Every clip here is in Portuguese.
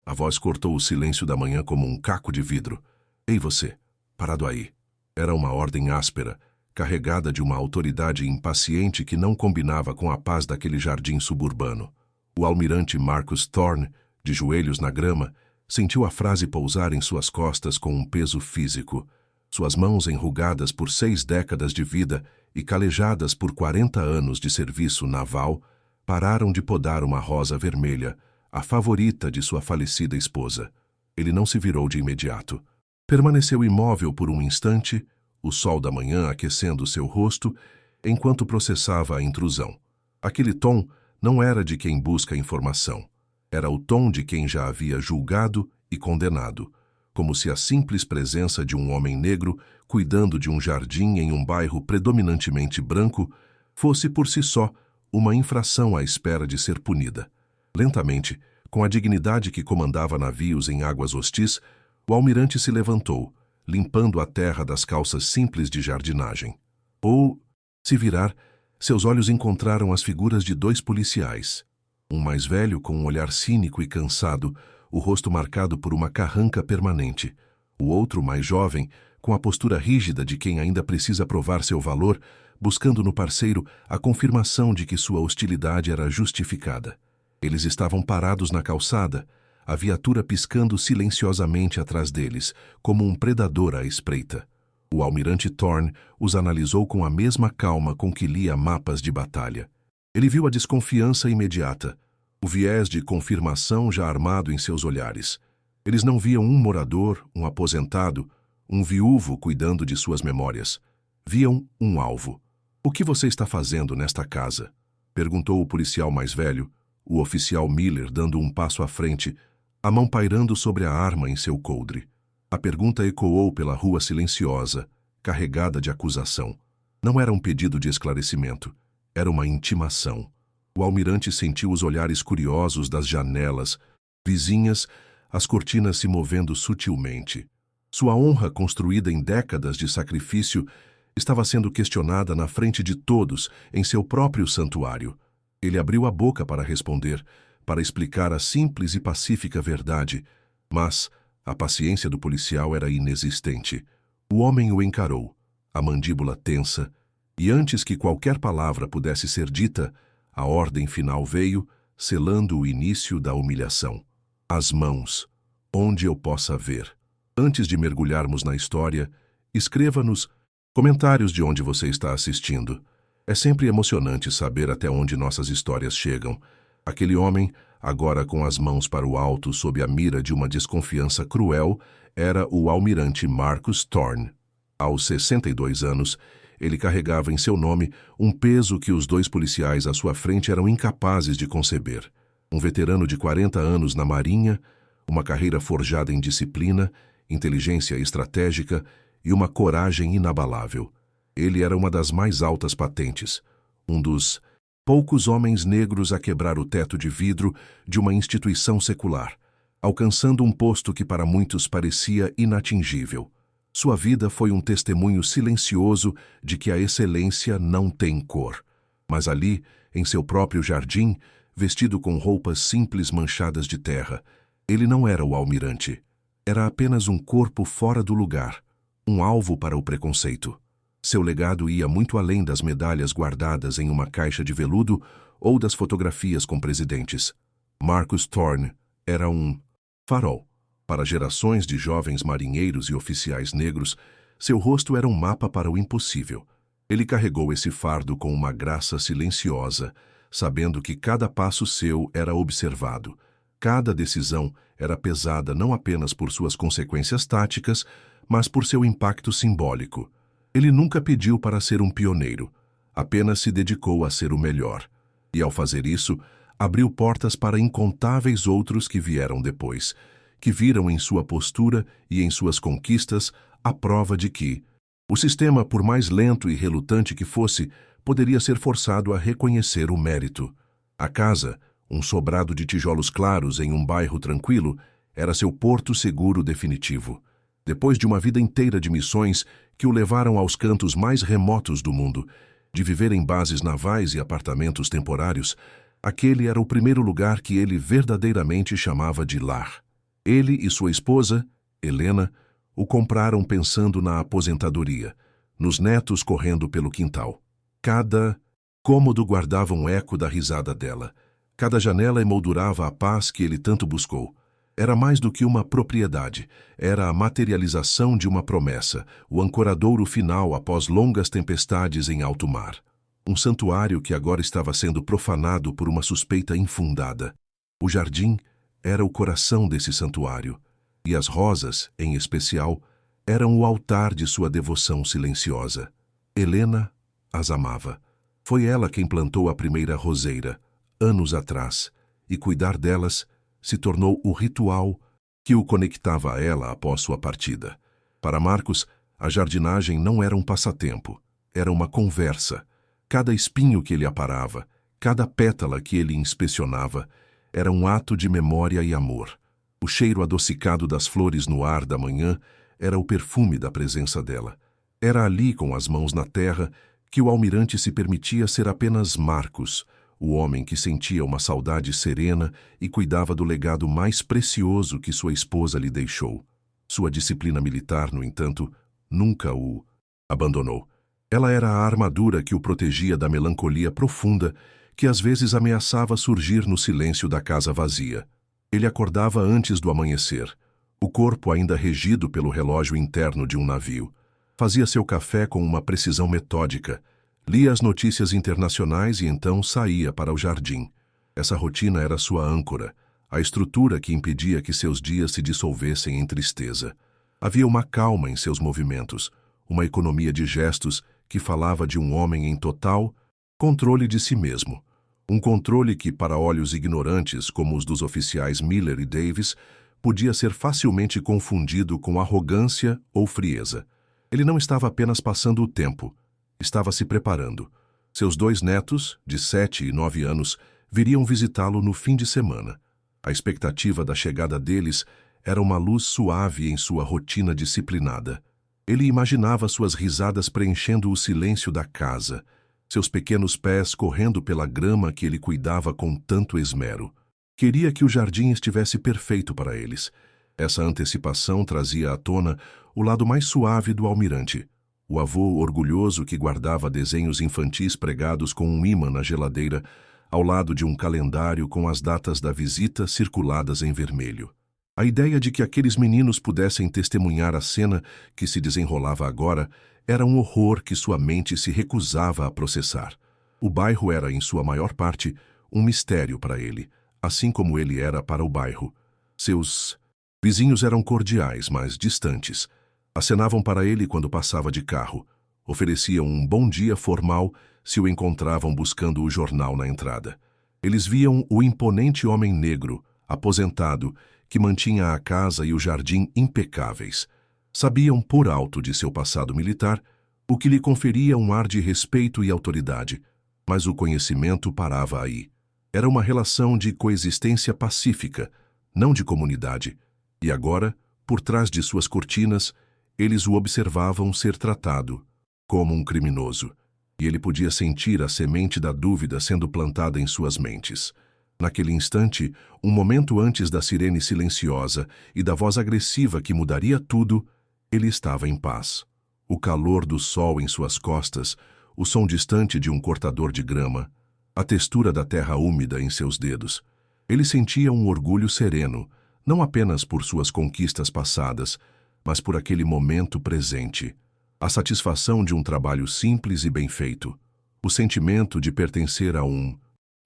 A voz cortou o silêncio da manhã como um caco de vidro. Ei você, parado aí. Era uma ordem áspera, carregada de uma autoridade impaciente que não combinava com a paz daquele jardim suburbano. O almirante Marcus Thorne, de joelhos na grama, sentiu a frase pousar em suas costas com um peso físico. Suas mãos enrugadas por 6 décadas de vida e calejadas por 40 anos de serviço naval, pararam de podar uma rosa vermelha, a favorita de sua falecida esposa. Ele não se virou de imediato. Permaneceu imóvel por um instante, o sol da manhã aquecendo seu rosto, enquanto processava a intrusão. Aquele tom não era de quem busca informação. Era o tom de quem já havia julgado e condenado, como se a simples presença de um homem negro cuidando de um jardim em um bairro predominantemente branco fosse por si só uma infração à espera de ser punida. Lentamente, com a dignidade que comandava navios em águas hostis, o almirante se levantou, limpando a terra das calças simples de jardinagem. Ou, se virar, seus olhos encontraram as figuras de 2 policiais. Um mais velho, com um olhar cínico e cansado, o rosto marcado por uma carranca permanente. O outro, mais jovem, com a postura rígida de quem ainda precisa provar seu valor, buscando no parceiro a confirmação de que sua hostilidade era justificada. Eles estavam parados na calçada, a viatura piscando silenciosamente atrás deles, como um predador à espreita. O almirante Thorne os analisou com a mesma calma com que lia mapas de batalha. Ele viu a desconfiança imediata, o viés de confirmação já armado em seus olhares. Eles não viam um morador, um aposentado, um viúvo cuidando de suas memórias. Viam um alvo. "O que você está fazendo nesta casa?" perguntou o policial mais velho, o oficial Miller dando um passo à frente, a mão pairando sobre a arma em seu coldre. A pergunta ecoou pela rua silenciosa, carregada de acusação. Não era um pedido de esclarecimento, era uma intimação. O almirante sentiu os olhares curiosos das janelas, vizinhas, as cortinas se movendo sutilmente. Sua honra, construída em décadas de sacrifício, estava sendo questionada na frente de todos, em seu próprio santuário. Ele abriu a boca para responder, para explicar a simples e pacífica verdade, mas a paciência do policial era inexistente. O homem o encarou, a mandíbula tensa, e antes que qualquer palavra pudesse ser dita, a ordem final veio, selando o início da humilhação. "As mãos, onde eu possa ver." Antes de mergulharmos na história, escreva-nos comentários de onde você está assistindo. É sempre emocionante saber até onde nossas histórias chegam. Aquele homem, agora com as mãos para o alto sob a mira de uma desconfiança cruel, era o almirante Marcus Thorne. Aos 62 anos, ele carregava em seu nome um peso que os 2 policiais à sua frente eram incapazes de conceber. Um veterano de 40 anos na Marinha, uma carreira forjada em disciplina, inteligência estratégica e uma coragem inabalável. Ele era uma das mais altas patentes, um dos poucos homens negros a quebrar o teto de vidro de uma instituição secular, alcançando um posto que para muitos parecia inatingível. Sua vida foi um testemunho silencioso de que a excelência não tem cor. Mas ali, em seu próprio jardim, vestido com roupas simples manchadas de terra, ele não era o almirante. Era apenas um corpo fora do lugar, um alvo para o preconceito. Seu legado ia muito além das medalhas guardadas em uma caixa de veludo ou das fotografias com presidentes. Marcus Thorne era um farol. Para gerações de jovens marinheiros e oficiais negros, seu rosto era um mapa para o impossível. Ele carregou esse fardo com uma graça silenciosa, sabendo que cada passo seu era observado. Cada decisão era pesada não apenas por suas consequências táticas, mas por seu impacto simbólico. Ele nunca pediu para ser um pioneiro, apenas se dedicou a ser o melhor. E ao fazer isso, abriu portas para incontáveis outros que vieram depois, que viram em sua postura e em suas conquistas a prova de que o sistema, por mais lento e relutante que fosse, poderia ser forçado a reconhecer o mérito. A casa, um sobrado de tijolos claros em um bairro tranquilo, era seu porto seguro definitivo. Depois de uma vida inteira de missões que o levaram aos cantos mais remotos do mundo, de viver em bases navais e apartamentos temporários, aquele era o primeiro lugar que ele verdadeiramente chamava de lar. Ele e sua esposa, Helena, o compraram pensando na aposentadoria, nos netos correndo pelo quintal. Cada cômodo guardava um eco da risada dela. Cada janela emoldurava a paz que ele tanto buscou. Era mais do que uma propriedade, era a materialização de uma promessa, o ancoradouro final após longas tempestades em alto mar. Um santuário que agora estava sendo profanado por uma suspeita infundada. O jardim era o coração desse santuário, e as rosas, em especial, eram o altar de sua devoção silenciosa. Helena as amava. Foi ela quem plantou a primeira roseira, anos atrás, e cuidar delas se tornou o ritual que o conectava a ela após sua partida. Para Marcos, a jardinagem não era um passatempo, era uma conversa. Cada espinho que ele aparava, cada pétala que ele inspecionava, era um ato de memória e amor. O cheiro adocicado das flores no ar da manhã era o perfume da presença dela. Era ali, com as mãos na terra, que o almirante se permitia ser apenas Marcos, o homem que sentia uma saudade serena e cuidava do legado mais precioso que sua esposa lhe deixou. Sua disciplina militar, no entanto, nunca o abandonou. Ela era a armadura que o protegia da melancolia profunda que às vezes ameaçava surgir no silêncio da casa vazia. Ele acordava antes do amanhecer, o corpo ainda regido pelo relógio interno de um navio. Fazia seu café com uma precisão metódica, lia as notícias internacionais e então saía para o jardim. Essa rotina era sua âncora, a estrutura que impedia que seus dias se dissolvessem em tristeza. Havia uma calma em seus movimentos, uma economia de gestos que falava de um homem em total controle de si mesmo. Um controle que, para olhos ignorantes como os dos oficiais Miller e Davis, podia ser facilmente confundido com arrogância ou frieza. Ele não estava apenas passando o tempo, estava se preparando. Seus 2 netos, de 7 e 9 anos, viriam visitá-lo no fim de semana. A expectativa da chegada deles era uma luz suave em sua rotina disciplinada. Ele imaginava suas risadas preenchendo o silêncio da casa, seus pequenos pés correndo pela grama que ele cuidava com tanto esmero. Queria que o jardim estivesse perfeito para eles. Essa antecipação trazia à tona o lado mais suave do almirante, o avô orgulhoso que guardava desenhos infantis pregados com um ímã na geladeira, ao lado de um calendário com as datas da visita circuladas em vermelho. A ideia de que aqueles meninos pudessem testemunhar a cena que se desenrolava agora era um horror que sua mente se recusava a processar. O bairro era, em sua maior parte, um mistério para ele, assim como ele era para o bairro. Seus vizinhos eram cordiais, mas distantes. Acenavam para ele quando passava de carro. Ofereciam um bom dia formal se o encontravam buscando o jornal na entrada. Eles viam o imponente homem negro, aposentado, que mantinha a casa e o jardim impecáveis. Sabiam por alto de seu passado militar, o que lhe conferia um ar de respeito e autoridade, mas o conhecimento parava aí. Era uma relação de coexistência pacífica, não de comunidade, e agora, por trás de suas cortinas, eles o observavam ser tratado como um criminoso, e ele podia sentir a semente da dúvida sendo plantada em suas mentes. Naquele instante, um momento antes da sirene silenciosa e da voz agressiva que mudaria tudo, ele estava em paz. O calor do sol em suas costas, o som distante de um cortador de grama, a textura da terra úmida em seus dedos. Ele sentia um orgulho sereno, não apenas por suas conquistas passadas, mas por aquele momento presente. A satisfação de um trabalho simples e bem feito. O sentimento de pertencer a um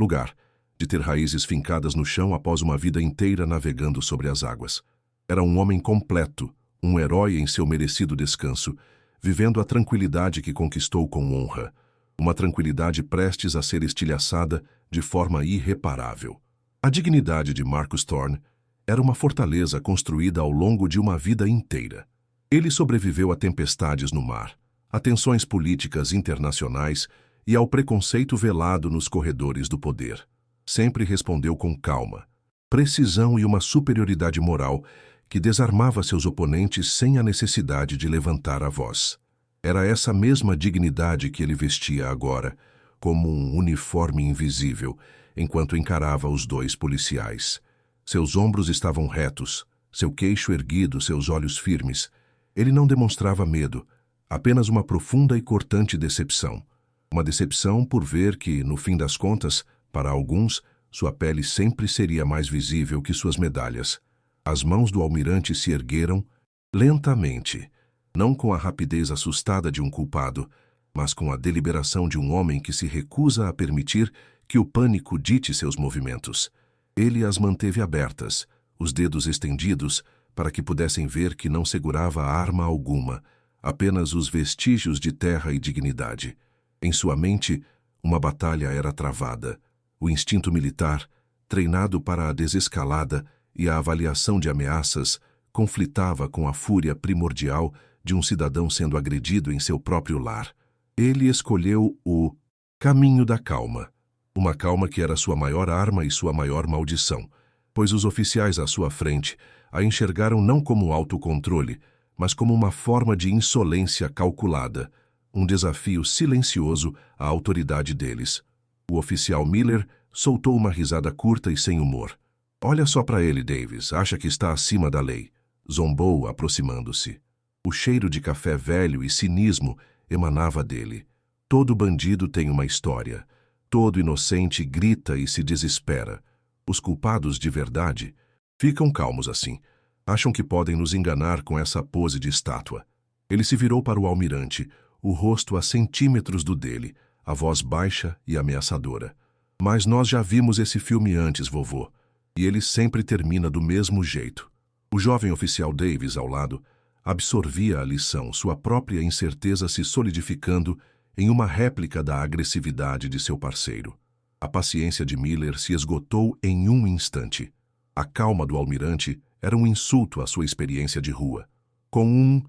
lugar, de ter raízes fincadas no chão após uma vida inteira navegando sobre as águas. Era um homem completo, um herói em seu merecido descanso, vivendo a tranquilidade que conquistou com honra, uma tranquilidade prestes a ser estilhaçada de forma irreparável. A dignidade de Marcus Thorne era uma fortaleza construída ao longo de uma vida inteira. Ele sobreviveu a tempestades no mar, a tensões políticas internacionais e ao preconceito velado nos corredores do poder. Sempre respondeu com calma, precisão e uma superioridade moral que desarmava seus oponentes sem a necessidade de levantar a voz. Era essa mesma dignidade que ele vestia agora, como um uniforme invisível, enquanto encarava os 2 policiais. Seus ombros estavam retos, seu queixo erguido, seus olhos firmes. Ele não demonstrava medo, apenas uma profunda e cortante decepção. Uma decepção por ver que, no fim das contas, para alguns, sua pele sempre seria mais visível que suas medalhas. As mãos do almirante se ergueram lentamente, não com a rapidez assustada de um culpado, mas com a deliberação de um homem que se recusa a permitir que o pânico dite seus movimentos. Ele as manteve abertas, os dedos estendidos, para que pudessem ver que não segurava arma alguma, apenas os vestígios de terra e dignidade. Em sua mente, uma batalha era travada. O instinto militar, treinado para a desescalada e a avaliação de ameaças, conflitava com a fúria primordial de um cidadão sendo agredido em seu próprio lar. Ele escolheu o caminho da calma. Uma calma que era sua maior arma e sua maior maldição, pois os oficiais à sua frente a enxergaram não como autocontrole, mas como uma forma de insolência calculada, um desafio silencioso à autoridade deles. O oficial Miller soltou uma risada curta e sem humor. "Olha só para ele, Davis, acha que está acima da lei", zombou, aproximando-se. O cheiro de café velho e cinismo emanava dele. Todo bandido tem uma história. Todo inocente grita e se desespera. Os culpados de verdade ficam calmos assim. Acham que podem nos enganar com essa pose de estátua. Ele se virou para o almirante, o rosto a centímetros do dele, a voz baixa e ameaçadora. "Mas nós já vimos esse filme antes, vovô, e ele sempre termina do mesmo jeito." O jovem oficial Davis, ao lado, absorvia a lição, sua própria incerteza se solidificando em uma réplica da agressividade de seu parceiro. A paciência de Miller se esgotou em um instante. A calma do almirante era um insulto à sua experiência de rua. Com um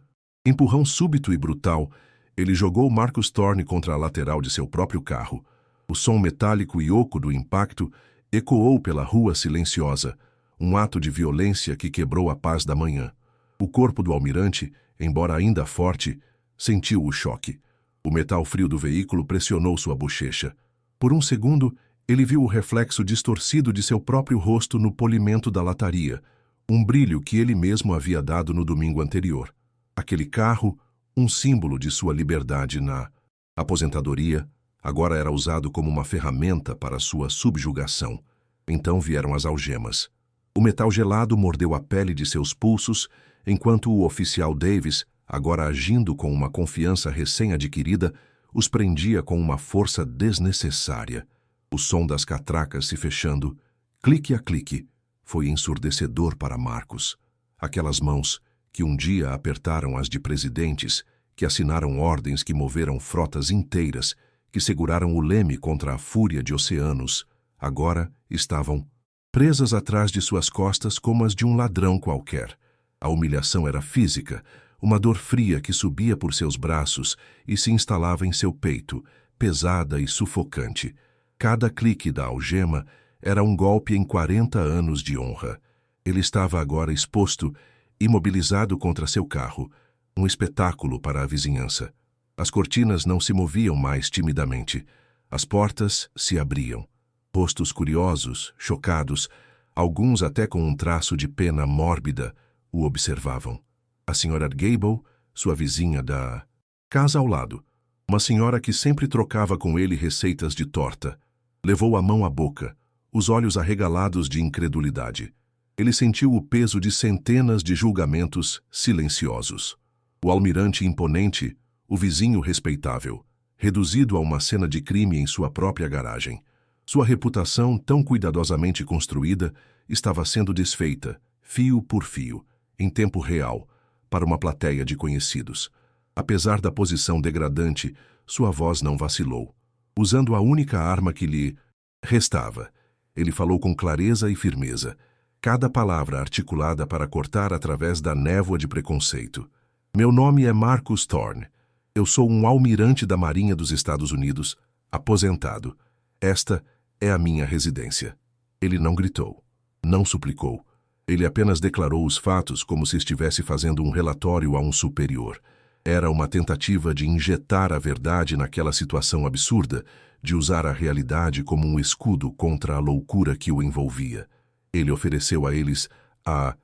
empurrão súbito e brutal, ele jogou Marcus Thorne contra a lateral de seu próprio carro. O som metálico e oco do impacto ecoou pela rua silenciosa, um ato de violência que quebrou a paz da manhã. O corpo do almirante, embora ainda forte, sentiu o choque. O metal frio do veículo pressionou sua bochecha. Por um segundo, ele viu o reflexo distorcido de seu próprio rosto no polimento da lataria, um brilho que ele mesmo havia dado no domingo anterior. Aquele carro, um símbolo de sua liberdade na aposentadoria, agora era usado como uma ferramenta para sua subjugação. Então vieram as algemas. O metal gelado mordeu a pele de seus pulsos, enquanto o oficial Davis, agora agindo com uma confiança recém-adquirida, os prendia com uma força desnecessária. O som das catracas se fechando, clique a clique, foi ensurdecedor para Marcus. Aquelas mãos que um dia apertaram as de presidentes, que assinaram ordens que moveram frotas inteiras, que seguraram o leme contra a fúria de oceanos, agora estavam presas atrás de suas costas como as de um ladrão qualquer. A humilhação era física, uma dor fria que subia por seus braços e se instalava em seu peito, pesada e sufocante. Cada clique da algema era um golpe em 40 anos de honra. Ele estava agora exposto, imobilizado contra seu carro, um espetáculo para a vizinhança. As cortinas não se moviam mais timidamente. As portas se abriam. Rostos curiosos, chocados, alguns até com um traço de pena mórbida, o observavam. A senhora Gable, sua vizinha da casa ao lado, uma senhora que sempre trocava com ele receitas de torta, levou a mão à boca, os olhos arregalados de incredulidade. Ele sentiu o peso de centenas de julgamentos silenciosos. O almirante imponente, o vizinho respeitável, reduzido a uma cena de crime em sua própria garagem. Sua reputação, tão cuidadosamente construída, estava sendo desfeita, fio por fio, em tempo real, para uma plateia de conhecidos. Apesar da posição degradante, sua voz não vacilou. Usando a única arma que lhe restava, ele falou com clareza e firmeza, cada palavra articulada para cortar através da névoa de preconceito. "Meu nome é Marcus Thorne. Eu sou um almirante da Marinha dos Estados Unidos, aposentado. Esta é a minha residência." Ele não gritou, não suplicou. Ele apenas declarou os fatos como se estivesse fazendo um relatório a um superior. Era uma tentativa de injetar a verdade naquela situação absurda, de usar a realidade como um escudo contra a loucura que o envolvia. Ele ofereceu a eles a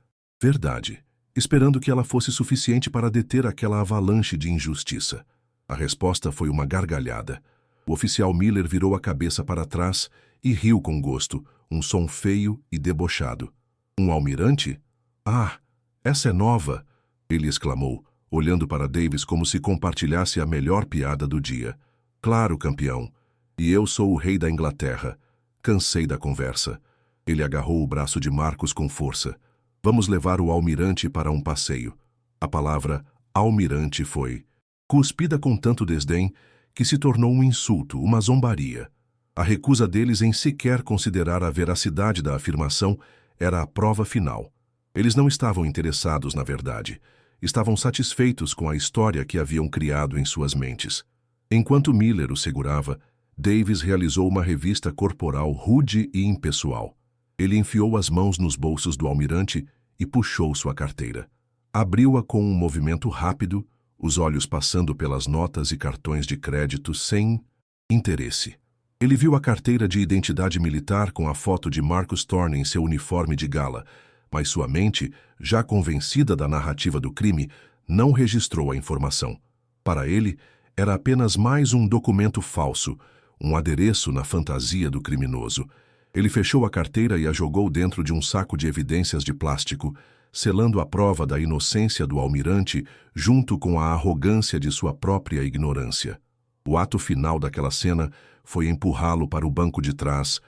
Verdade, esperando que ela fosse suficiente para deter aquela avalanche de injustiça. A resposta foi uma gargalhada. O oficial Miller virou a cabeça para trás e riu com gosto, um som feio e debochado. Um almirante? Ah, essa é nova, ele exclamou, olhando para Davis como se compartilhasse a melhor piada do dia. Claro, campeão. E eu sou o rei da Inglaterra. Cansei da conversa. Ele agarrou o braço de Marcos com força. Vamos levar o almirante para um passeio. A palavra almirante foi cuspida com tanto desdém que se tornou um insulto, uma zombaria. A recusa deles em sequer considerar a veracidade da afirmação era a prova final. Eles não estavam interessados na verdade. Estavam satisfeitos com a história que haviam criado em suas mentes. Enquanto Miller o segurava, Davis realizou uma revista corporal rude e impessoal. Ele enfiou as mãos nos bolsos do almirante e puxou sua carteira. Abriu-a com um movimento rápido, os olhos passando pelas notas e cartões de crédito sem interesse. Ele viu a carteira de identidade militar com a foto de Marcus Thorne em seu uniforme de gala, mas sua mente, já convencida da narrativa do crime, não registrou a informação. Para ele, era apenas mais um documento falso, um adereço na fantasia do criminoso. Ele fechou a carteira e a jogou dentro de um saco de evidências de plástico, selando a prova da inocência do almirante junto com a arrogância de sua própria ignorância. O ato final daquela cena foi empurrá-lo para o banco de trás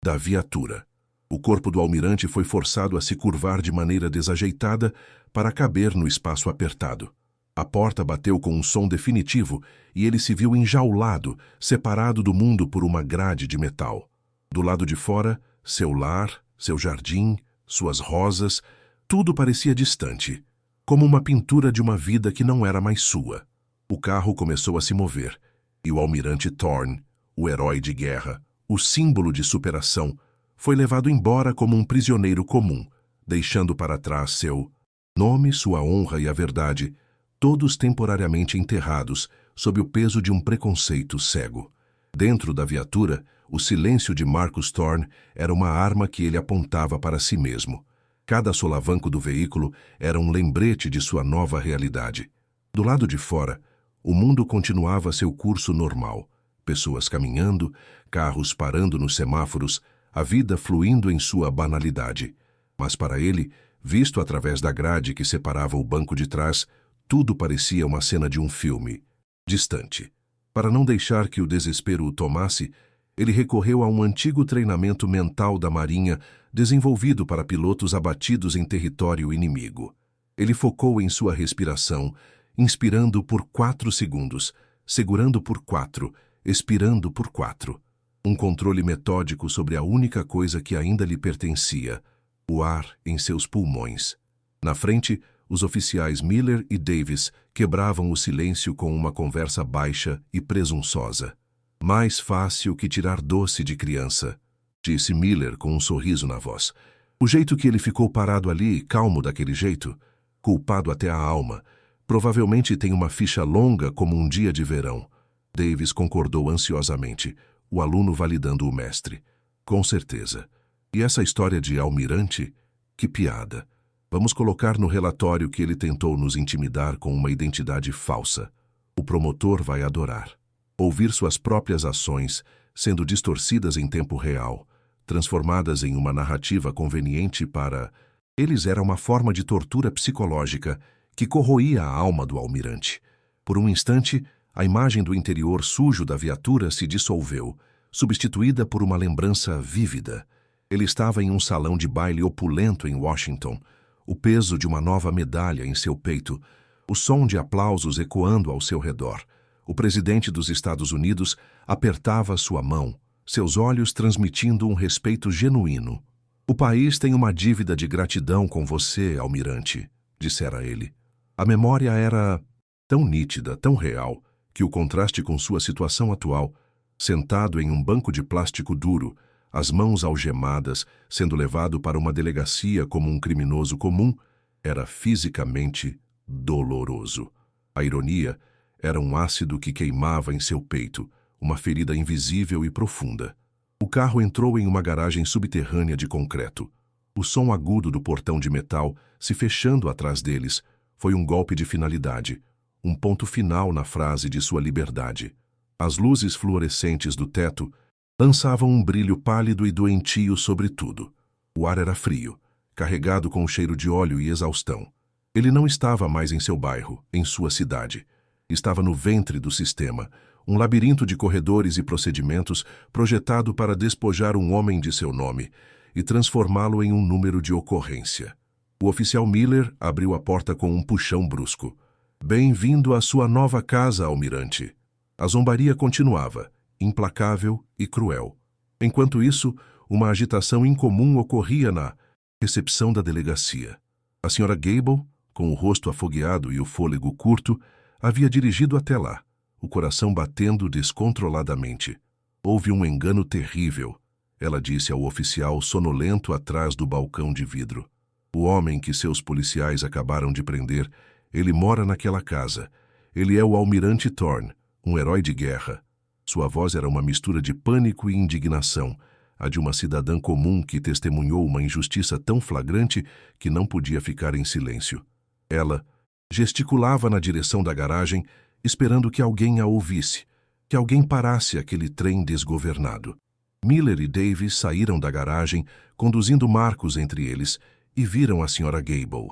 da viatura. O corpo do almirante foi forçado a se curvar de maneira desajeitada para caber no espaço apertado. A porta bateu com um som definitivo e ele se viu enjaulado, separado do mundo por uma grade de metal. Do lado de fora, seu lar, seu jardim, suas rosas, tudo parecia distante, como uma pintura de uma vida que não era mais sua. O carro começou a se mover, e o almirante Thorne, o herói de guerra, o símbolo de superação, foi levado embora como um prisioneiro comum, deixando para trás seu nome, sua honra e a verdade, todos temporariamente enterrados sob o peso de um preconceito cego. Dentro da viatura, o silêncio de Marcus Thorne era uma arma que ele apontava para si mesmo. Cada solavanco do veículo era um lembrete de sua nova realidade. Do lado de fora, o mundo continuava seu curso normal. Pessoas caminhando, carros parando nos semáforos, a vida fluindo em sua banalidade. Mas para ele, visto através da grade que separava o banco de trás, tudo parecia uma cena de um filme, distante. Para não deixar que o desespero o tomasse, ele recorreu a um antigo treinamento mental da Marinha desenvolvido para pilotos abatidos em território inimigo. Ele focou em sua respiração, inspirando por 4 segundos, segurando por 4, expirando por 4. Um controle metódico sobre a única coisa que ainda lhe pertencia, o ar em seus pulmões. Na frente, os oficiais Miller e Davis quebravam o silêncio com uma conversa baixa e presunçosa. Mais fácil que tirar doce de criança, disse Miller com um sorriso na voz. O jeito que ele ficou parado ali, calmo daquele jeito, culpado até a alma, provavelmente tem uma ficha longa como um dia de verão. Davis concordou ansiosamente, o aluno validando o mestre. Com certeza. E essa história de almirante? Que piada. Vamos colocar no relatório que ele tentou nos intimidar com uma identidade falsa. O promotor vai adorar. Ouvir suas próprias ações sendo distorcidas em tempo real, transformadas em uma narrativa conveniente para... Eles eram uma forma de tortura psicológica que corroía a alma do almirante. Por um instante, a imagem do interior sujo da viatura se dissolveu, substituída por uma lembrança vívida. Ele estava em um salão de baile opulento em Washington, o peso de uma nova medalha em seu peito, o som de aplausos ecoando ao seu redor. O presidente dos Estados Unidos apertava sua mão, seus olhos transmitindo um respeito genuíno. O país tem uma dívida de gratidão com você, almirante, dissera ele. A memória era tão nítida, tão real, que o contraste com sua situação atual, sentado em um banco de plástico duro, as mãos algemadas, sendo levado para uma delegacia como um criminoso comum, era fisicamente doloroso. A ironia era um ácido que queimava em seu peito, uma ferida invisível e profunda. O carro entrou em uma garagem subterrânea de concreto. O som agudo do portão de metal, se fechando atrás deles, foi um golpe de finalidade, um ponto final na frase de sua liberdade. As luzes fluorescentes do teto lançavam um brilho pálido e doentio sobre tudo. O ar era frio, carregado com o cheiro de óleo e exaustão. Ele não estava mais em seu bairro, em sua cidade. Estava no ventre do sistema, um labirinto de corredores e procedimentos projetado para despojar um homem de seu nome e transformá-lo em um número de ocorrência. O oficial Miller abriu a porta com um puxão brusco. Bem-vindo à sua nova casa, almirante. A zombaria continuava, implacável e cruel. Enquanto isso, uma agitação incomum ocorria na recepção da delegacia. A senhora Gable, com o rosto afogueado e o fôlego curto, havia dirigido até lá, o coração batendo descontroladamente. Houve um engano terrível, ela disse ao oficial sonolento atrás do balcão de vidro. O homem que seus policiais acabaram de prender, ele mora naquela casa. Ele é o almirante Thorne, um herói de guerra. Sua voz era uma mistura de pânico e indignação, a de uma cidadã comum que testemunhou uma injustiça tão flagrante que não podia ficar em silêncio. Ela gesticulava na direção da garagem, esperando que alguém a ouvisse, que alguém parasse aquele trem desgovernado. Miller e Davis saíram da garagem, conduzindo Marcos entre eles, e viram a Sra. Gable.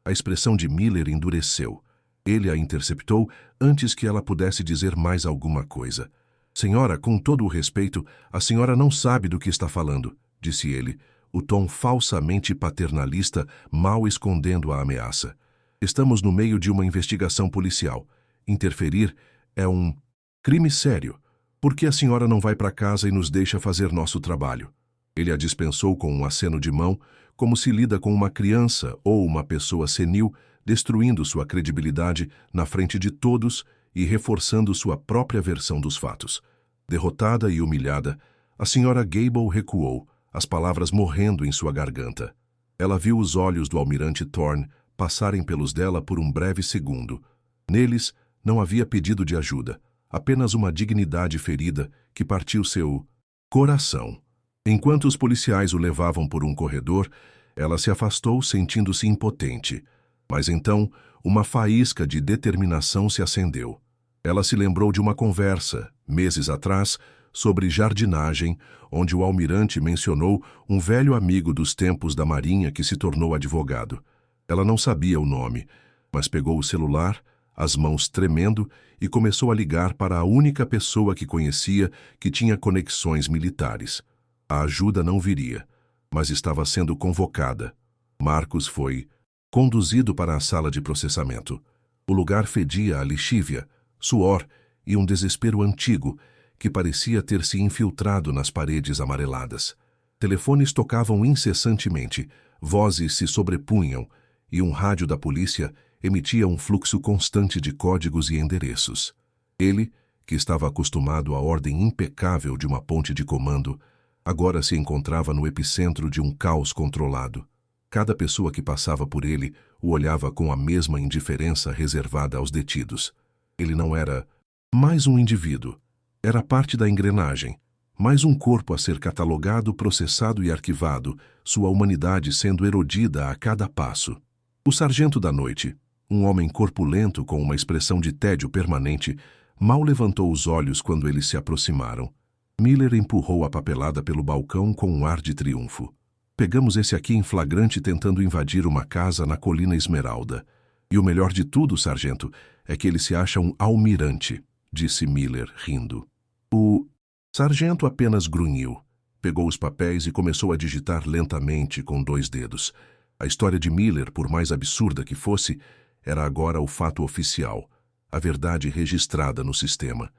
A expressão de Miller endureceu. Ele a interceptou antes que ela pudesse dizer mais alguma coisa. Senhora, com todo o respeito, a senhora não sabe do que está falando, disse ele, o tom falsamente paternalista mal escondendo a ameaça. Estamos no meio de uma investigação policial. Interferir é um crime sério. Por que a senhora não vai para casa e nos deixa fazer nosso trabalho? Ele a dispensou com um aceno de mão, como se lida com uma criança ou uma pessoa senil, destruindo sua credibilidade na frente de todos e reforçando sua própria versão dos fatos. Derrotada e humilhada, a senhora Gable recuou, as palavras morrendo em sua garganta. Ela viu os olhos do almirante Thorne passarem pelos dela por um breve segundo. Neles não havia pedido de ajuda, apenas uma dignidade ferida que partiu seu coração. Enquanto os policiais o levavam por um corredor, ela se afastou sentindo-se impotente. Mas então, uma faísca de determinação se acendeu. Ela se lembrou de uma conversa, meses atrás, sobre jardinagem, onde o almirante mencionou um velho amigo dos tempos da Marinha que se tornou advogado. Ela não sabia o nome, mas pegou o celular, as mãos tremendo, e começou a ligar para a única pessoa que conhecia que tinha conexões militares. A ajuda não viria, mas estava sendo convocada. Marcos foi conduzido para a sala de processamento. O lugar fedia a lixívia, suor e um desespero antigo que parecia ter se infiltrado nas paredes amareladas. Telefones tocavam incessantemente, vozes se sobrepunham e um rádio da polícia emitia um fluxo constante de códigos e endereços. Ele, que estava acostumado à ordem impecável de uma ponte de comando, agora se encontrava no epicentro de um caos controlado. Cada pessoa que passava por ele o olhava com a mesma indiferença reservada aos detidos. Ele não era mais um indivíduo. Era parte da engrenagem, mais um corpo a ser catalogado, processado e arquivado, sua humanidade sendo erodida a cada passo. O sargento da noite, um homem corpulento com uma expressão de tédio permanente, mal levantou os olhos quando eles se aproximaram. Miller empurrou a papelada pelo balcão com um ar de triunfo. Pegamos esse aqui em flagrante tentando invadir uma casa na Colina Esmeralda. E o melhor de tudo, sargento, é que ele se acha um almirante, disse Miller, rindo. O sargento apenas grunhiu, pegou os papéis e começou a digitar lentamente com 2 dedos. A história de Miller, por mais absurda que fosse, era agora o fato oficial, a verdade registrada no sistema.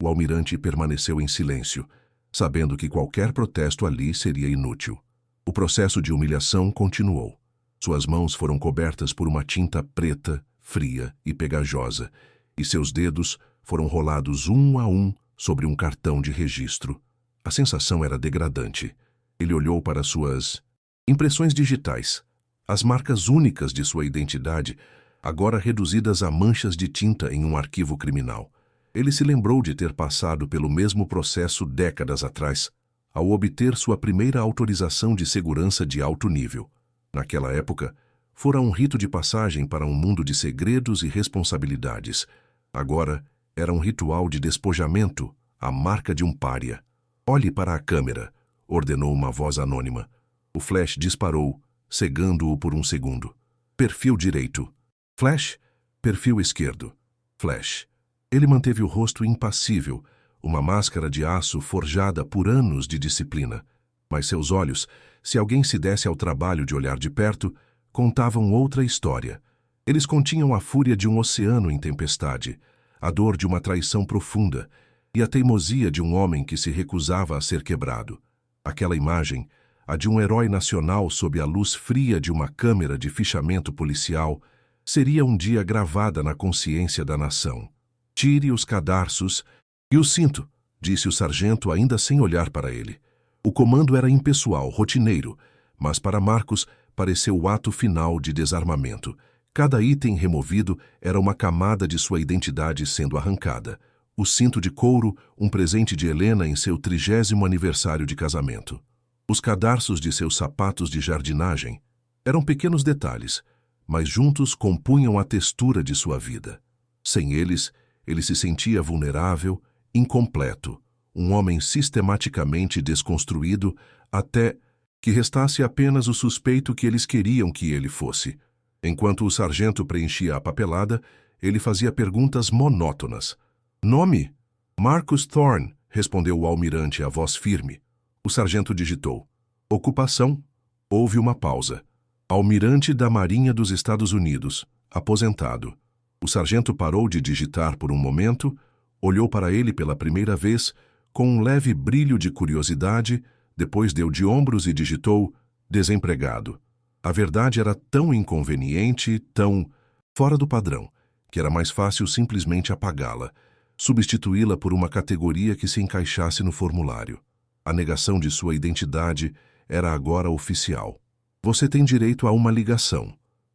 O almirante permaneceu em silêncio, sabendo que qualquer protesto ali seria inútil. O processo de humilhação continuou. Suas mãos foram cobertas por uma tinta preta, fria e pegajosa, e seus dedos foram rolados um a um sobre um cartão de registro. A sensação era degradante. Ele olhou para suas impressões digitais, as marcas únicas de sua identidade, agora reduzidas a manchas de tinta em um arquivo criminal. Ele se lembrou de ter passado pelo mesmo processo décadas atrás. ao obter sua primeira autorização de segurança de alto nível. Naquela época, fora um rito de passagem para um mundo de segredos e responsabilidades. Agora, era um ritual de despojamento, a marca de um pária. Olhe para a câmera, ordenou uma voz anônima. O flash disparou, cegando-o por um segundo. Perfil direito. Flash. Perfil esquerdo. Flash. Ele manteve o rosto impassível, uma máscara de aço forjada por anos de disciplina. Mas seus olhos, se alguém se desse ao trabalho de olhar de perto, contavam outra história. Eles continham a fúria de um oceano em tempestade, a dor de uma traição profunda e a teimosia de um homem que se recusava a ser quebrado. Aquela imagem, a de um herói nacional sob a luz fria de uma câmera de fichamento policial, seria um dia gravada na consciência da nação. Tire os cadarços e o cinto, disse o sargento ainda sem olhar para ele. O comando era impessoal, rotineiro, mas para Marcos pareceu o ato final de desarmamento. Cada item removido era uma camada de sua identidade sendo arrancada. O cinto de couro, um presente de Helena em seu 30º aniversário de casamento. Os cadarços de seus sapatos de jardinagem eram pequenos detalhes, mas juntos compunham a textura de sua vida. Sem eles, ele se sentia vulnerável, incompleto, um homem sistematicamente desconstruído até que restasse apenas o suspeito que eles queriam que ele fosse. Enquanto o sargento preenchia a papelada, ele fazia perguntas monótonas. Nome? Marcus Thorne, respondeu o almirante, a voz firme. O sargento digitou. Ocupação? Houve uma pausa. Almirante da Marinha dos Estados Unidos, aposentado. O sargento parou de digitar por um momento, olhou para ele pela primeira vez, com um leve brilho de curiosidade, depois deu de ombros e digitou desempregado. A verdade era tão inconveniente, tão fora do padrão, que era mais fácil simplesmente apagá-la, substituí-la por uma categoria que se encaixasse no formulário. A negação de sua identidade era agora oficial. Você tem direito a uma ligação,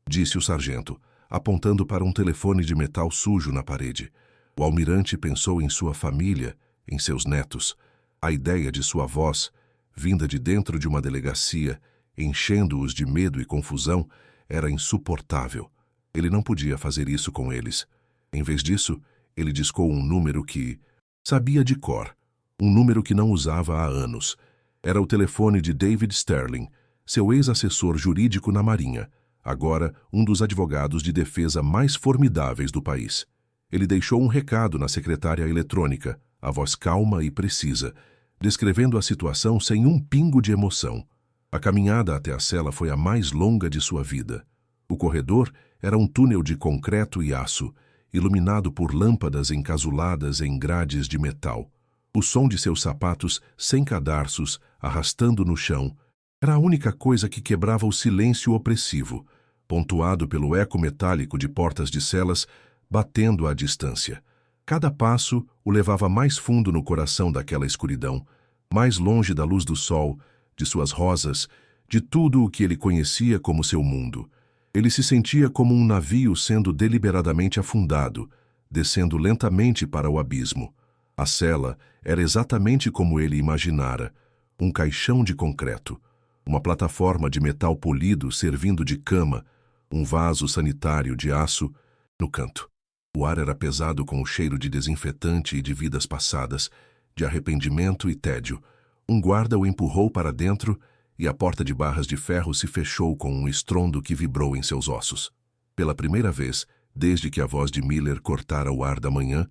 disse o sargento, apontando para um telefone de metal sujo na parede. O almirante pensou em sua família, em seus netos. A ideia de sua voz, vinda de dentro de uma delegacia, enchendo-os de medo e confusão, era insuportável. Ele não podia fazer isso com eles. Em vez disso, ele discou um número que sabia de cor, um número que não usava há anos. Era o telefone de David Sterling, seu ex-assessor jurídico na Marinha, agora um dos advogados de defesa mais formidáveis do país. Ele deixou um recado na secretária eletrônica, a voz calma e precisa, descrevendo a situação sem um pingo de emoção. A caminhada até a cela foi a mais longa de sua vida. O corredor era um túnel de concreto e aço, iluminado por lâmpadas encasuladas em grades de metal. O som de seus sapatos, sem cadarços, arrastando no chão, era a única coisa que quebrava o silêncio opressivo, pontuado pelo eco metálico de portas de celas batendo à distância. Cada passo o levava mais fundo no coração daquela escuridão, mais longe da luz do sol, de suas rosas, de tudo o que ele conhecia como seu mundo. Ele se sentia como um navio sendo deliberadamente afundado, descendo lentamente para o abismo. A cela era exatamente como ele imaginara, um caixão de concreto, uma plataforma de metal polido servindo de cama, um vaso sanitário de aço no canto. O ar era pesado com o cheiro de desinfetante e de vidas passadas, de arrependimento e tédio. Um guarda o empurrou para dentro e a porta de barras de ferro se fechou com um estrondo que vibrou em seus ossos. Pela primeira vez, desde que a voz de Miller cortara o ar da manhã,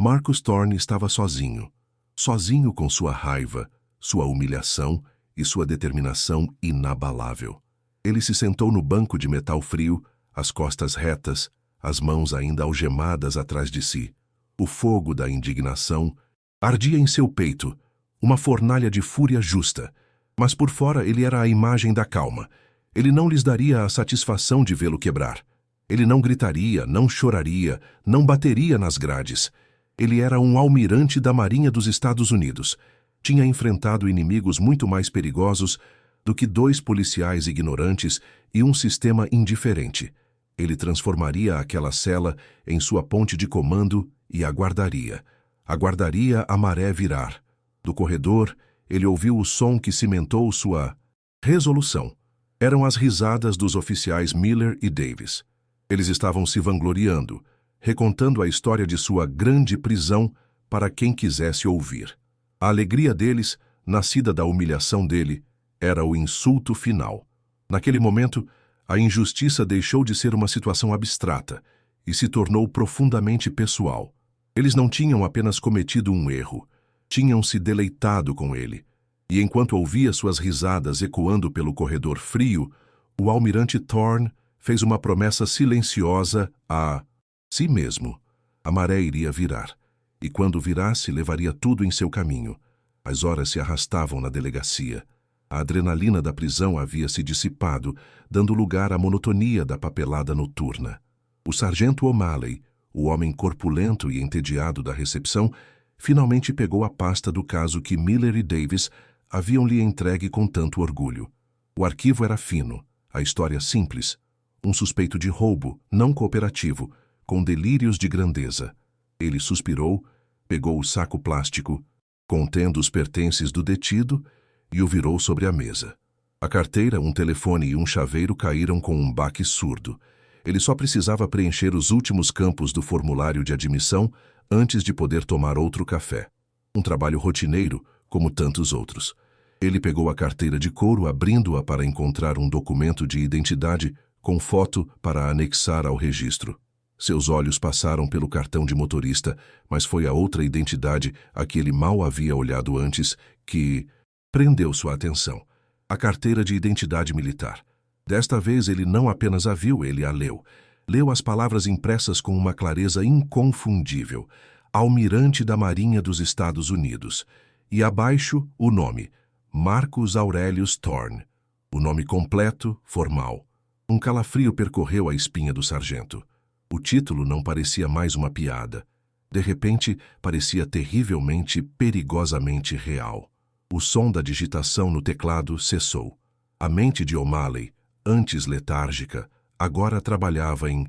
Marcus Thorne estava sozinho. Sozinho com sua raiva, sua humilhação e sua determinação inabalável. Ele se sentou no banco de metal frio, as costas retas, as mãos ainda algemadas atrás de si. O fogo da indignação ardia em seu peito, uma fornalha de fúria justa, mas por fora ele era a imagem da calma. Ele não lhes daria a satisfação de vê-lo quebrar. Ele não gritaria, não choraria, não bateria nas grades. Ele era um almirante da Marinha dos Estados Unidos. Tinha enfrentado inimigos muito mais perigosos do que 2 policiais ignorantes e um sistema indiferente. Ele transformaria aquela cela em sua ponte de comando e aguardaria. Aguardaria a maré virar. Do corredor, ele ouviu o som que cimentou sua resolução. Eram as risadas dos oficiais Miller e Davis. Eles estavam se vangloriando, recontando a história de sua grande prisão para quem quisesse ouvir. A alegria deles, nascida da humilhação dele, era o insulto final. Naquele momento, a injustiça deixou de ser uma situação abstrata e se tornou profundamente pessoal. Eles não tinham apenas cometido um erro, tinham se deleitado com ele. E enquanto ouvia suas risadas ecoando pelo corredor frio, o almirante Thorne fez uma promessa silenciosa a si mesmo. A maré iria virar, e quando virasse, levaria tudo em seu caminho. As horas se arrastavam na delegacia. A adrenalina da prisão havia se dissipado, dando lugar à monotonia da papelada noturna. O sargento O'Malley, o homem corpulento e entediado da recepção, finalmente pegou a pasta do caso que Miller e Davis haviam lhe entregue com tanto orgulho. O arquivo era fino, a história simples. Um suspeito de roubo, não cooperativo, com delírios de grandeza. Ele suspirou, pegou o saco plástico, contendo os pertences do detido, e o virou sobre a mesa. A carteira, um telefone e um chaveiro caíram com um baque surdo. Ele só precisava preencher os últimos campos do formulário de admissão antes de poder tomar outro café. Um trabalho rotineiro, como tantos outros. Ele pegou a carteira de couro, abrindo-a para encontrar um documento de identidade com foto para anexar ao registro. Seus olhos passaram pelo cartão de motorista, mas foi a outra identidade a que ele mal havia olhado antes que prendeu sua atenção. A carteira de identidade militar. Desta vez ele não apenas a viu, ele a leu. Leu as palavras impressas com uma clareza inconfundível. Almirante da Marinha dos Estados Unidos. E abaixo o nome, Marcus Aurelius Thorne. O nome completo, formal. Um calafrio percorreu a espinha do sargento. O título não parecia mais uma piada. De repente, parecia terrivelmente, perigosamente real. O som da digitação no teclado cessou. A mente de O'Malley, antes letárgica, agora trabalhava em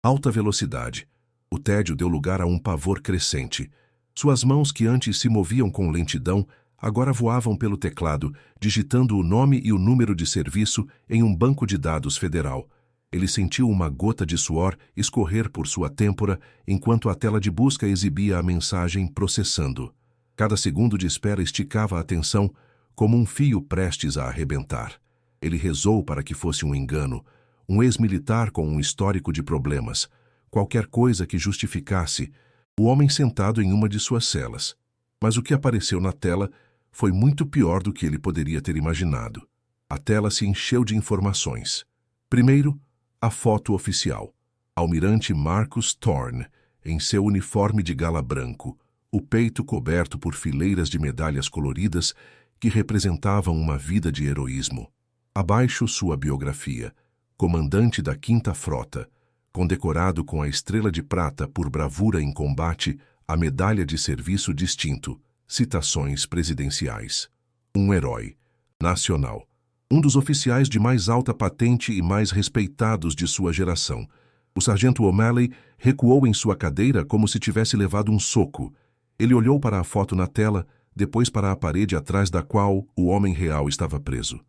alta velocidade. O tédio deu lugar a um pavor crescente. Suas mãos, que antes se moviam com lentidão, agora voavam pelo teclado, digitando o nome e o número de serviço em um banco de dados federal. Ele sentiu uma gota de suor escorrer por sua têmpora enquanto a tela de busca exibia a mensagem processando. Cada segundo de espera esticava a atenção como um fio prestes a arrebentar. Ele rezou para que fosse um engano, um ex-militar com um histórico de problemas, qualquer coisa que justificasse o homem sentado em uma de suas celas. Mas o que apareceu na tela foi muito pior do que ele poderia ter imaginado. A tela se encheu de informações. Primeiro, a foto oficial. Almirante Marcus Thorne, em seu uniforme de gala branco, o peito coberto por fileiras de medalhas coloridas que representavam uma vida de heroísmo. Abaixo sua biografia, comandante da 5ª Frota, condecorado com a Estrela de Prata por bravura em combate, a Medalha de Serviço Distinto, citações presidenciais. Um herói nacional. Um dos oficiais de mais alta patente e mais respeitados de sua geração. O sargento O'Malley recuou em sua cadeira como se tivesse levado um soco. Ele olhou para a foto na tela, depois para a parede atrás da qual o homem real estava preso.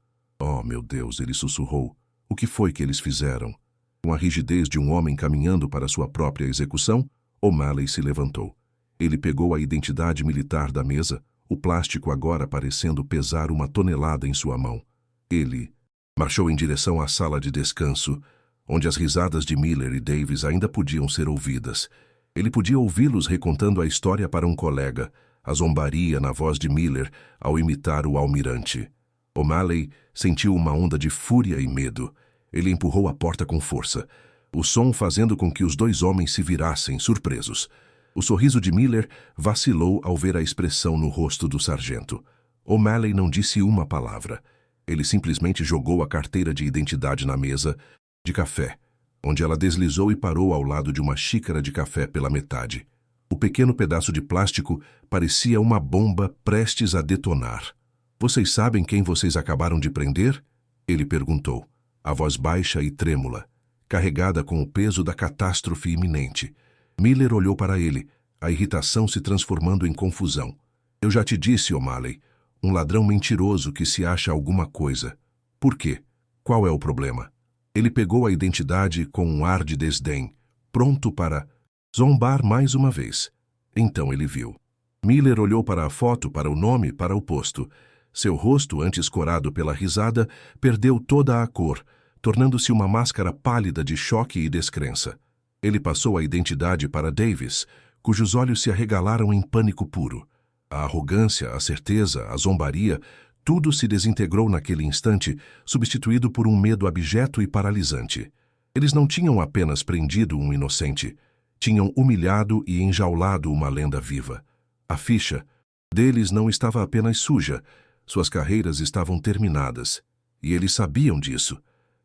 Oh, meu Deus, ele sussurrou. O que foi que eles fizeram? Com a rigidez de um homem caminhando para sua própria execução, O'Malley se levantou. Ele pegou a identidade militar da mesa, o plástico agora parecendo pesar 1 tonelada em sua mão. Ele marchou em direção à sala de descanso, onde as risadas de Miller e Davis ainda podiam ser ouvidas. Ele podia ouvi-los recontando a história para um colega, a zombaria na voz de Miller ao imitar o almirante. O'Malley sentiu uma onda de fúria e medo. Ele empurrou a porta com força, o som fazendo com que os 2 homens se virassem, surpresos. O sorriso de Miller vacilou ao ver a expressão no rosto do sargento. O'Malley não disse uma palavra. Ele simplesmente jogou a carteira de identidade na mesa de café, onde ela deslizou e parou ao lado de uma xícara de café pela metade. O pequeno pedaço de plástico parecia uma bomba prestes a detonar. "Vocês sabem quem vocês acabaram de prender?" Ele perguntou, a voz baixa e trêmula, carregada com o peso da catástrofe iminente. Miller olhou para ele, a irritação se transformando em confusão. "Eu já te disse, O'Malley, Um ladrão mentiroso que se acha alguma coisa. Por quê? Qual é o problema? Ele pegou a identidade com um ar de desdém, pronto para zombar mais uma vez. Então ele viu. Miller olhou para a foto, para o nome, para o posto. Seu rosto, antes corado pela risada, perdeu toda a cor, tornando-se uma máscara pálida de choque e descrença. Ele passou a identidade para Davis, cujos olhos se arregalaram em pânico puro. A arrogância, a certeza, a zombaria, tudo se desintegrou naquele instante, substituído por um medo abjeto e paralisante. Eles não tinham apenas prendido um inocente, tinham humilhado e enjaulado uma lenda viva. A ficha deles não estava apenas suja, suas carreiras estavam terminadas. E eles sabiam disso.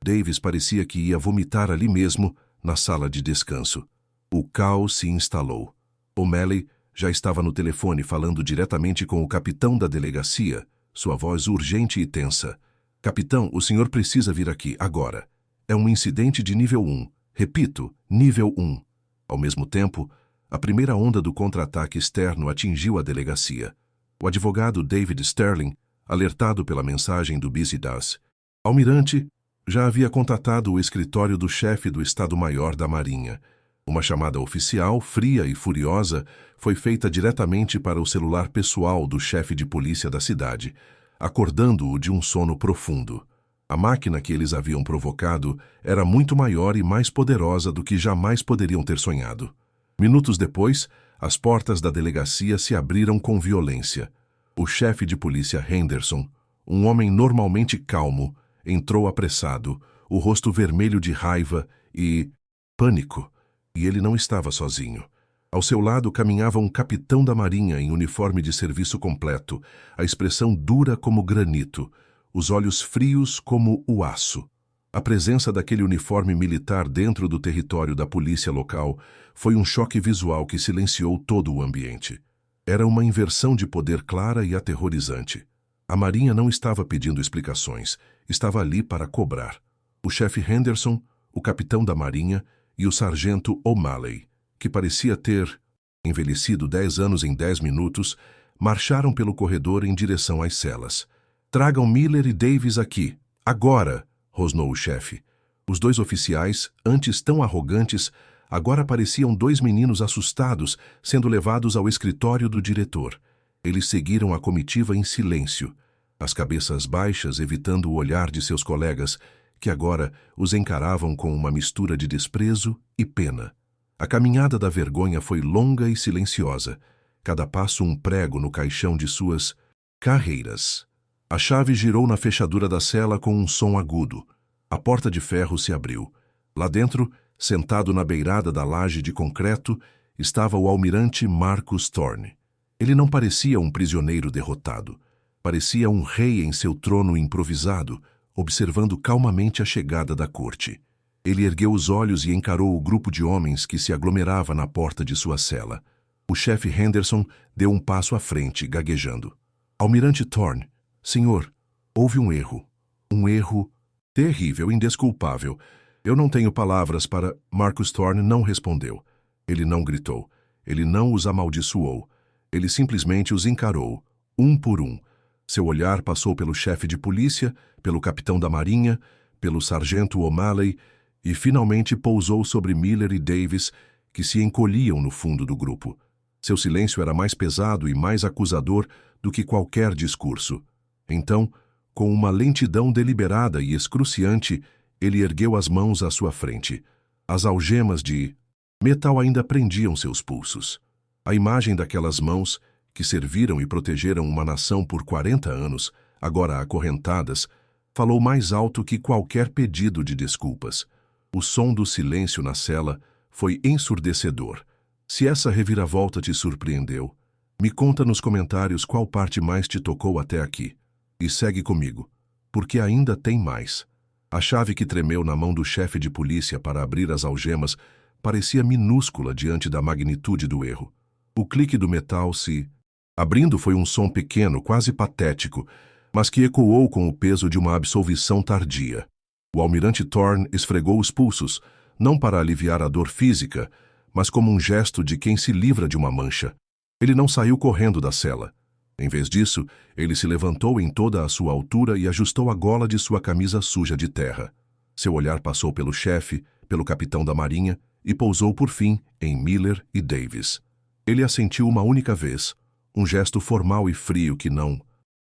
Davis parecia que ia vomitar ali mesmo, na sala de descanso. O caos se instalou. O'Malley já estava no telefone falando diretamente com o capitão da delegacia, sua voz urgente e tensa. Capitão, o senhor precisa vir aqui, agora. É um incidente de nível 1. Repito, nível 1. Ao mesmo tempo, a primeira onda do contra-ataque externo atingiu a delegacia. O advogado David Sterling, alertado pela mensagem do Busy Das, almirante, já havia contatado o escritório do chefe do Estado-Maior da Marinha. Uma chamada oficial, fria e furiosa, foi feita diretamente para o celular pessoal do chefe de polícia da cidade, acordando-o de um sono profundo. A máquina que eles haviam provocado era muito maior e mais poderosa do que jamais poderiam ter sonhado. Minutos depois, as portas da delegacia se abriram com violência. O chefe de polícia Henderson, um homem normalmente calmo, entrou apressado, o rosto vermelho de raiva e pânico. E ele não estava sozinho. Ao seu lado caminhava um capitão da Marinha em uniforme de serviço completo, a expressão dura como granito, os olhos frios como o aço. A presença daquele uniforme militar dentro do território da polícia local foi um choque visual que silenciou todo o ambiente. Era uma inversão de poder clara e aterrorizante. A Marinha não estava pedindo explicações, estava ali para cobrar. O chefe Henderson, o capitão da Marinha e o sargento O'Malley, que parecia ter envelhecido 10 anos em 10 minutos, marcharam pelo corredor em direção às celas. "Tragam Miller e Davis aqui, agora!" rosnou o chefe. Os dois oficiais, antes tão arrogantes, agora pareciam dois meninos assustados sendo levados ao escritório do diretor. Eles seguiram a comitiva em silêncio, as cabeças baixas evitando o olhar de seus colegas, que agora os encaravam com uma mistura de desprezo e pena. A caminhada da vergonha foi longa e silenciosa, cada passo um prego no caixão de suas carreiras. A chave girou na fechadura da cela com um som agudo. A porta de ferro se abriu. Lá dentro, sentado na beirada da laje de concreto, estava o almirante Marcus Thorne. Ele não parecia um prisioneiro derrotado. Parecia um rei em seu trono improvisado, observando calmamente a chegada da corte. Ele ergueu os olhos e encarou o grupo de homens que se aglomerava na porta de sua cela. O chefe Henderson deu um passo à frente, gaguejando. "Almirante Thorne, senhor, houve um erro. Um erro terrível, indesculpável. Eu não tenho palavras para..." Marcus Thorne não respondeu. Ele não gritou. Ele não os amaldiçoou. Ele simplesmente os encarou, um por um. Seu olhar passou pelo chefe de polícia, pelo capitão da Marinha, pelo sargento O'Malley e finalmente pousou sobre Miller e Davis, que se encolhiam no fundo do grupo. Seu silêncio era mais pesado e mais acusador do que qualquer discurso. Então, com uma lentidão deliberada e excruciante, ele ergueu as mãos à sua frente. As algemas de metal ainda prendiam seus pulsos. A imagem daquelas mãos, que serviram e protegeram uma nação por 40 anos, agora acorrentadas, falou mais alto que qualquer pedido de desculpas. O som do silêncio na cela foi ensurdecedor. Se essa reviravolta te surpreendeu, me conta nos comentários qual parte mais te tocou até aqui. E segue comigo, porque ainda tem mais. A chave que tremeu na mão do chefe de polícia para abrir as algemas parecia minúscula diante da magnitude do erro. O clique do metal se abrindo foi um som pequeno, quase patético, mas que ecoou com o peso de uma absolvição tardia. O almirante Thorne esfregou os pulsos, não para aliviar a dor física, mas como um gesto de quem se livra de uma mancha. Ele não saiu correndo da cela. Em vez disso, ele se levantou em toda a sua altura e ajustou a gola de sua camisa suja de terra. Seu olhar passou pelo chefe, pelo capitão da marinha e pousou por fim em Miller e Davis. Ele assentiu uma única vez, um gesto formal e frio que não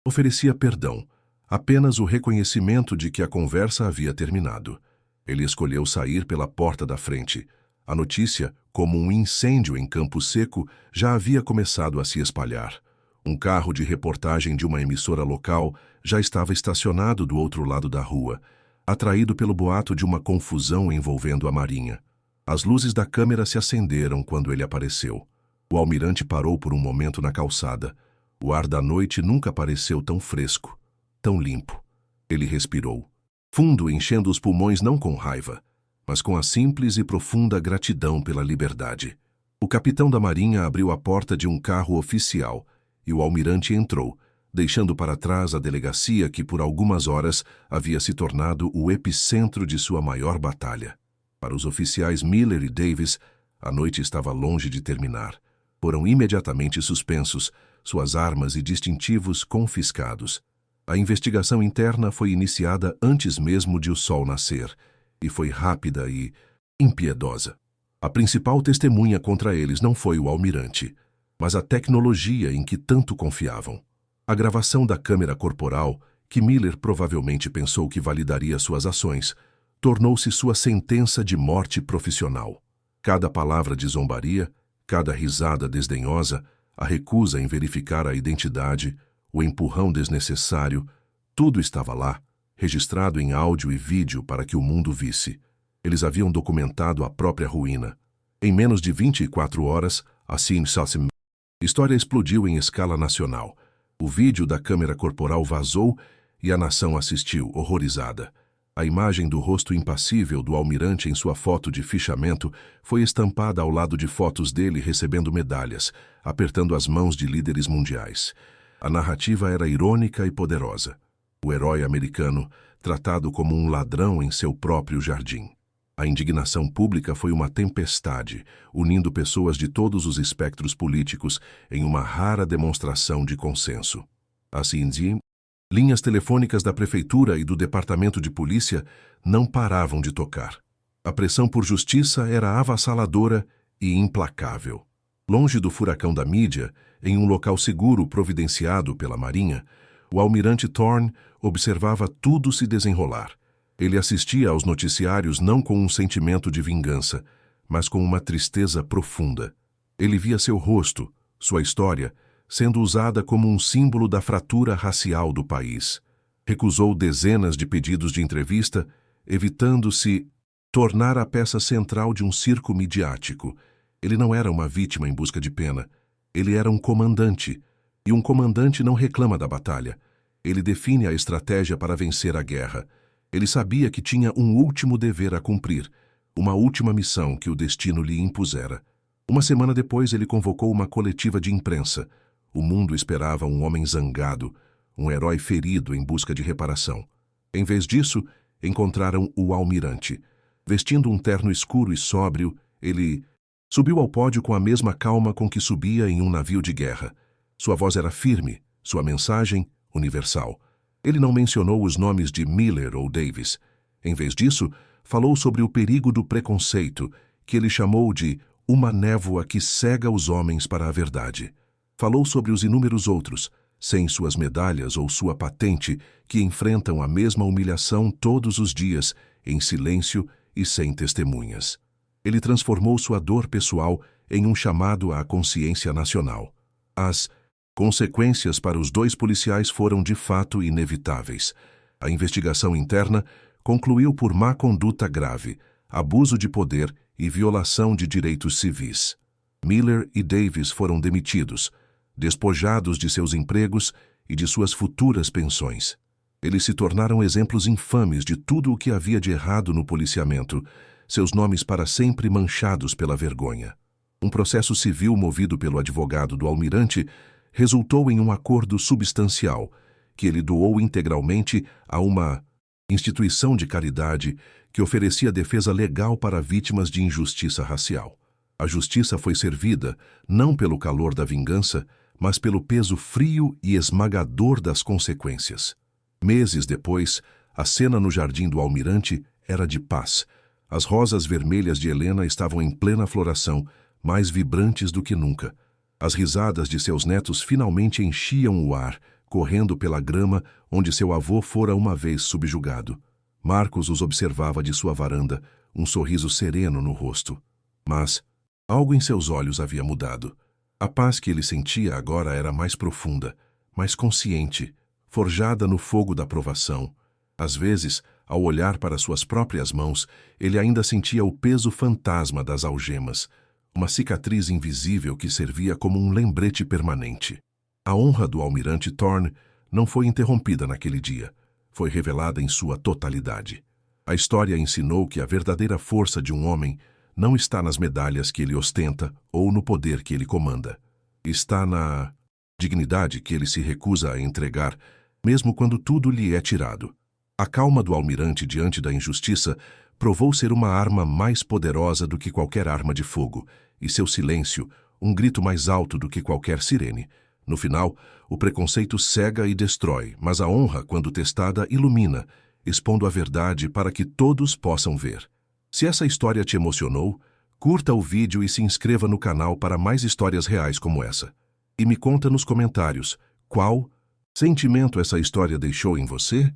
oferecia perdão, apenas o reconhecimento de que a conversa havia terminado. Ele escolheu sair pela porta da frente. A notícia, como um incêndio em Campo Seco, já havia começado a se espalhar. Um carro de reportagem de uma emissora local já estava estacionado do outro lado da rua, atraído pelo boato de uma confusão envolvendo a marinha. As luzes da câmera se acenderam quando ele apareceu. O almirante parou por um momento na calçada. O ar da noite nunca pareceu tão fresco, tão limpo. Ele respirou, fundo, enchendo os pulmões não com raiva, mas com a simples e profunda gratidão pela liberdade. O capitão da marinha abriu a porta de um carro oficial e o almirante entrou, deixando para trás a delegacia que por algumas horas havia se tornado o epicentro de sua maior batalha. Para os oficiais Miller e Davis, a noite estava longe de terminar. Foram imediatamente suspensos, suas armas e distintivos confiscados. A investigação interna foi iniciada antes mesmo de o sol nascer, e foi rápida e impiedosa. A principal testemunha contra eles não foi o almirante, mas a tecnologia em que tanto confiavam. A gravação da câmera corporal, que Miller provavelmente pensou que validaria suas ações, tornou-se sua sentença de morte profissional. Cada palavra de zombaria, cada risada desdenhosa, a recusa em verificar a identidade, o empurrão desnecessário, tudo estava lá, registrado em áudio e vídeo para que o mundo visse. Eles haviam documentado a própria ruína. Em menos de 24 horas, a história explodiu em escala nacional. O vídeo da câmera corporal vazou e a nação assistiu, horrorizada. A imagem do rosto impassível do almirante em sua foto de fichamento foi estampada ao lado de fotos dele recebendo medalhas, apertando as mãos de líderes mundiais. A narrativa era irônica e poderosa. O herói americano, tratado como um ladrão em seu próprio jardim. A indignação pública foi uma tempestade, unindo pessoas de todos os espectros políticos em uma rara demonstração de consenso. Assim, linhas telefônicas da prefeitura e do departamento de polícia não paravam de tocar. A pressão por justiça era avassaladora e implacável. Longe do furacão da mídia, em um local seguro providenciado pela Marinha, o almirante Thorne observava tudo se desenrolar. Ele assistia aos noticiários não com um sentimento de vingança, mas com uma tristeza profunda. Ele via seu rosto, sua história, sendo usada como um símbolo da fratura racial do país. Recusou dezenas de pedidos de entrevista, evitando se tornar a peça central de um circo midiático. Ele não era uma vítima em busca de pena. Ele era um comandante, e um comandante não reclama da batalha. Ele define a estratégia para vencer a guerra. Ele sabia que tinha um último dever a cumprir, uma última missão que o destino lhe impusera. Uma semana depois, ele convocou uma coletiva de imprensa. O mundo esperava um homem zangado, um herói ferido em busca de reparação. Em vez disso, encontraram o almirante. Vestindo um terno escuro e sóbrio, ele subiu ao pódio com a mesma calma com que subia em um navio de guerra. Sua voz era firme, sua mensagem universal. Ele não mencionou os nomes de Miller ou Davis. Em vez disso, falou sobre o perigo do preconceito, que ele chamou de uma névoa que cega os homens para a verdade. Falou sobre os inúmeros outros, sem suas medalhas ou sua patente, que enfrentam a mesma humilhação todos os dias, em silêncio e sem testemunhas. Ele transformou sua dor pessoal em um chamado à consciência nacional. As consequências para os dois policiais foram de fato inevitáveis. A investigação interna concluiu por má conduta grave, abuso de poder e violação de direitos civis. Miller e Davis foram demitidos, despojados de seus empregos e de suas futuras pensões. Eles se tornaram exemplos infames de tudo o que havia de errado no policiamento, seus nomes para sempre manchados pela vergonha. Um processo civil movido pelo advogado do almirante resultou em um acordo substancial, que ele doou integralmente a uma instituição de caridade que oferecia defesa legal para vítimas de injustiça racial. A justiça foi servida, não pelo calor da vingança, mas pelo peso frio e esmagador das consequências. Meses depois, a cena no jardim do Almirante era de paz. As rosas vermelhas de Helena estavam em plena floração, mais vibrantes do que nunca. As risadas de seus netos finalmente enchiam o ar, correndo pela grama onde seu avô fora uma vez subjugado. Marcos os observava de sua varanda, um sorriso sereno no rosto. Mas algo em seus olhos havia mudado. A paz que ele sentia agora era mais profunda, mais consciente, forjada no fogo da provação. Às vezes, ao olhar para suas próprias mãos, ele ainda sentia o peso fantasma das algemas, uma cicatriz invisível que servia como um lembrete permanente. A honra do almirante Thorne não foi interrompida naquele dia. Foi revelada em sua totalidade. A história ensinou que a verdadeira força de um homem não está nas medalhas que ele ostenta ou no poder que ele comanda. Está na dignidade que ele se recusa a entregar, mesmo quando tudo lhe é tirado. A calma do almirante diante da injustiça provou ser uma arma mais poderosa do que qualquer arma de fogo, e seu silêncio, um grito mais alto do que qualquer sirene. No final, o preconceito cega e destrói, mas a honra, quando testada, ilumina, expondo a verdade para que todos possam ver. Se essa história te emocionou, curta o vídeo e se inscreva no canal para mais histórias reais como essa. E me conta nos comentários, qual sentimento essa história deixou em você?